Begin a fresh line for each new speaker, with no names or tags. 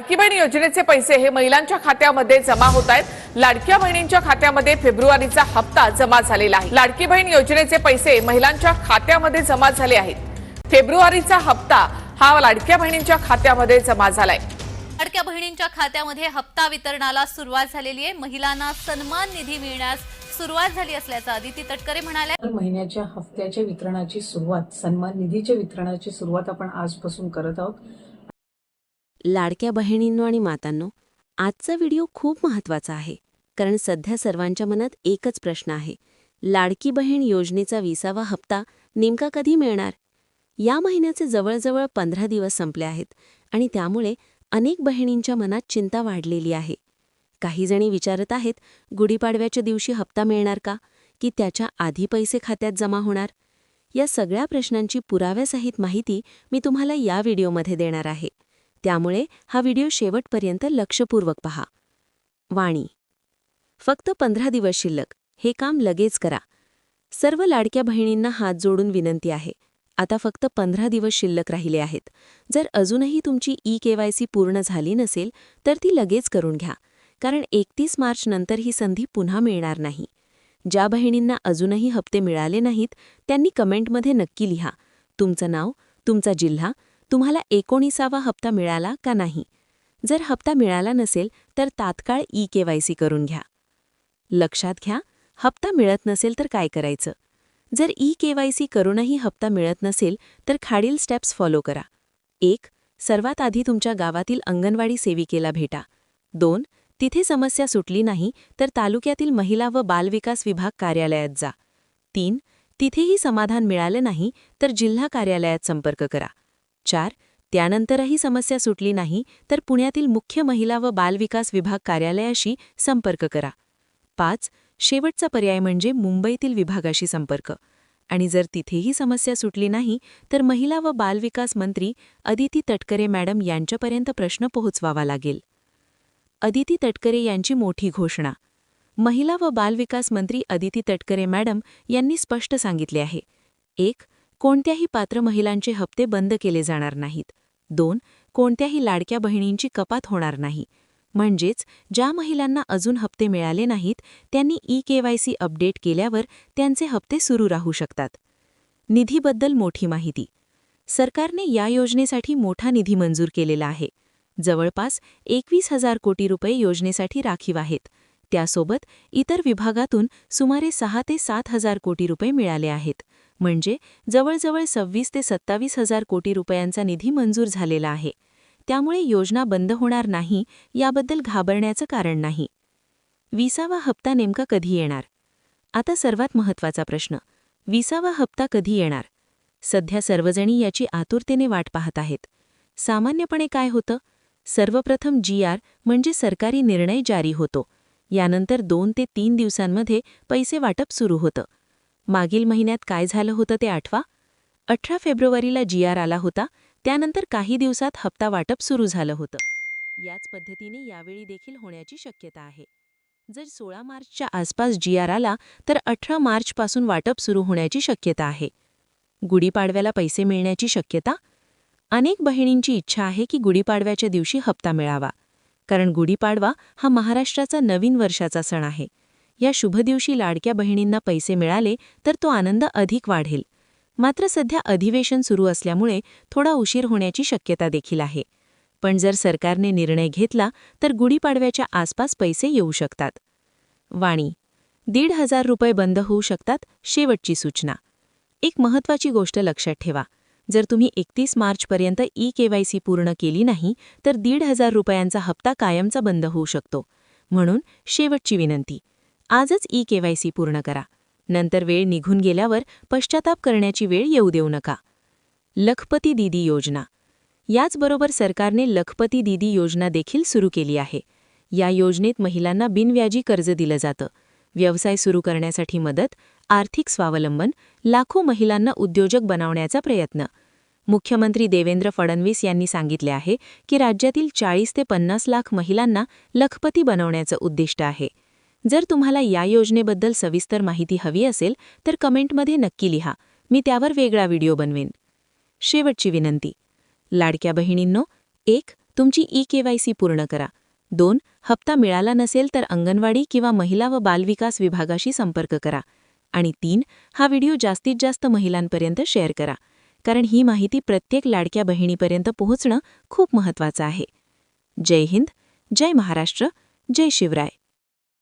लाडकी बहीण योजनेचे पैसे हे महिलांच्या खात्यामध्ये जमा होत आहेत। लाडक्या बहिणींच्या खात्यामध्ये फेब्रुवारीचा हप्ता जमा झालेला आहे। लाडकी बहीण योजनेचे पैसे महिलांच्या खात्यामध्ये जमा झाले आहेत। फेब्रुवारीचा हप्ता हा लाडक्या बहिणींच्या खात्यामध्ये जमा झालाय।
लाडक्या बहिणींच्या खात्यामध्ये हप्ता वितरणाला सुरुवात झालेली आहे। महिलांना सन्मान निधी मिळण्यास सुरुवात झाली असल्याचं अदिती तटकरे म्हणाल्या।
तर महिन्याच्या हप्त्याच्या वितरणाची सुरुवात, सन्मान निधीच्या वितरणाची सुरुवात आपण आजपासून करत आहोत।
लाडक्या बहिणींनो आणि मातांनो, आजचा व्हिडिओ खूप महत्त्वाचा आहे, कारण सध्या सर्वांच्या मनात एकच प्रश्न आहे, लाडकी बहीण योजनेचा 20वा हप्ता नेमका कधी मिळणार? या महिन्याचे जवळजवळ 15 दिवस संपले आहेत आणि त्यामुळे अनेक बहिणींच्या मनात चिंता वाढलेली आहे। काही जणी विचारत आहेत, गुढीपाडव्याच्या दिवशी हप्ता मिळणार का, की त्याच्या आधी पैसे खात्यात जमा होणार? या सगळ्या प्रश्नांची पुराव्यासहित माहिती मी तुम्हाला या व्हिडिओमध्ये देणार आहे, त्यामुळे हा व्हिडिओ शेवटपर्यंत लक्षपूर्वक पहा। वाणी, फक्त 15 दिवस शिल्लक, हे काम लगेच करा। सर्व लाडक्या बहिणींना हात जोडून विनंती आहे, आता फक्त 15 दिवस शिल्लक राहिले आहेत। जर अजूनही तुमची ई-केवायसी पूर्ण झाली नसेल तर ती लगेच करून घ्या, कारण 31 मार्च नंतर ही संधी पुन्हा मिळणार नाही। ज्या बहिणींना अजूनही हप्ते मिळाले नाहीत त्यांनी कमेंटमध्ये नक्की लिहा तुमचं नाव, तुमचा जिल्हा, तुम्हाला 19वा हप्ता मिळाला का नाही। जर हप्ता मिळाला नसेल तर तात्काळ ई-केवायसी करून घ्या। लक्षात घ्या, हप्ता मिळत नसेल तर काय करायचं? जर ई-केवायसी करूनही हप्ता मिळत नसेल तर खालील स्टेप्स फॉलो करा। 1. सर्वात आधी तुमच्या गावातील अंगणवाडी सेविकेला भेटा। 2. तिथे समस्या सुटली नाही तर तालुक्यातील महिला व बालविकास विभाग कार्यालयात जा। 3. तिथेही समाधान मिळाले नाही तर जिल्हा कार्यालयात संपर्क करा। 4. त्यानंतरही समस्या सुटली नाही तर पुण्यातील मुख्य महिला व बालविकास विभाग कार्यालयाशी संपर्क करा। 5. शेवटचा पर्याय म्हणजे मुंबईतील विभागाशी संपर्क, आणि जर तिथेही समस्या सुटली नाही तर महिला व बालविकास मंत्री अदिती तटकरे मॅडम यांच्यापर्यंत प्रश्न पोहोचवावा लागेल। अदिती तटकरे यांची मोठी घोषणा। महिला व बालविकास मंत्री अदिती तटकरे मॅडम यांनी स्पष्ट सांगितले आहे, 1. कोणत्याही पात्र महिलांचे हप्ते बंद केले जाणार नाहीत। 2. कोणत्याही लाडक्या बहिणींची कपात होणार नाही, म्हणजेच ज्या महिलांना अजून हप्ते मिळाले नाहीत त्यांनी ई-केवायसी अपडेट केल्यावर त्यांचे हप्ते सुरू राहू शकतात। निधीबद्दल मोठी माहिती। सरकारने या योजनेसाठी मोठा निधी मंजूर केलेला आहे। जवळपास 21,000 कोटी रुपये योजनेसाठी राखीव आहेत। त्यासोबत इतर विभागातून सुमारे 6 ते 7,000 कोटी रुपये मिळाले आहेत, म्हणजे जवळजवळ 26 ते 27,000 कोटी रुपयांचा निधी मंजूर झालेला आहे। त्यामुळे योजना बंद होणार नाही याबद्दल घाबरण्याचं कारण नाही। 20वा हप्ता नेमका कधी येणार? आता सर्वात महत्त्वाचा प्रश्न, 20वा हप्ता कधी येणार? सध्या सर्वजणी याची आतुरतेने वाट पाहत आहेत। सामान्यपणे काय होतं? सर्वप्रथम GR म्हणजे सरकारी निर्णय जारी होतो, यानंतर 2 ते 3 दिवसांमध्ये पैसे वाटप सुरू होतं। मागील महिन्यात काय झालं होतं ते आठवा? 18 फेब्रुवारीला GR आला होता, त्यानंतर काही दिवसात हप्ता वाटप सुरू झालं होतं। याच पद्धतीने यावेळी देखील होण्याची शक्यता आहे। जर 16 मार्चच्या आसपास GR आला तर 18 मार्चपासून वाटप सुरू होण्याची शक्यता आहे। गुढीपाडव्याला पैसे मिळण्याची शक्यता? अनेक बहिणींची इच्छा आहे की गुढीपाडव्याच्या दिवशी हप्ता मिळावा, कारण गुढीपाडवा हा महाराष्ट्राचा नवीन वर्षाचा सण आहे। या शुभ दिवशी लाडक्या बहिणींना पैसे मिळाले तर तो आनंद अधिक वाढेल। मात्र सध्या अधिवेशन सुरू असल्यामुळे थोडा उशीर होण्याची शक्यता देखील आहे, पण जर सरकारने निर्णय घेतला तर गुढीपाडव्याच्या आसपास पैसे येऊ शकतात। वाणी, 1,500 रुपये बंद होऊ शकतात, शेवटची सूचना। एक महत्त्वाची गोष्ट लक्षात ठेवा, जर तुम्ही 31 मार्चपर्यंत ई-केवायसी पूर्ण केली नाही तर 1,500 रुपयांचा हप्ता कायमचा बंद होऊ शकतो। म्हणून शेवटची विनंती, आजच ई-केवायसी पूर्ण करा, नंतर वेळ निघून गेल्यावर पश्चाताप करण्याची वेळ येऊ देऊ नका। लखपती दीदी योजना। याचबरोबर सरकारने लखपती दीदी योजना देखील सुरू केली आहे। या योजनेत महिलांना बिनव्याजी कर्ज दिलं जातं। व्यवसाय सुरू करण्यासाठी मदत, आर्थिक स्वावलंबन, लाखो महिलांना उद्योजक बनवण्याचा प्रयत्न। मुख्यमंत्री देवेंद्र फडणवीस यांनी सांगितले आहे की राज्यातील 40 ते 50 लाख महिलांना लखपती बनवण्याचं उद्दिष्ट आहे। जर तुम्हाला या योजनेबद्दल सविस्तर माहिती हवी असेल तर कमेंटमध्ये नक्की लिहा, मी त्यावर वेगळा व्हिडिओ बनवेन। शेवटची विनंती, लाडक्या बहिणींनो, 1. तुमची ई-KYC पूर्ण करा. 2. हप्ता मिळाला नसेल तर अंगणवाडी किंवा महिला व बालविकास विभागाशी संपर्क करा. आणि 3. हा व्हिडिओ जास्तीत जास्त महिलांपर्यंत शेअर करा, कारण ही माहिती प्रत्येक लाडक्या बहिणीपर्यंत पोहोचणं खूप महत्त्वाचं आहे. जय हिंद, जय महाराष्ट्र, जय शिवराय.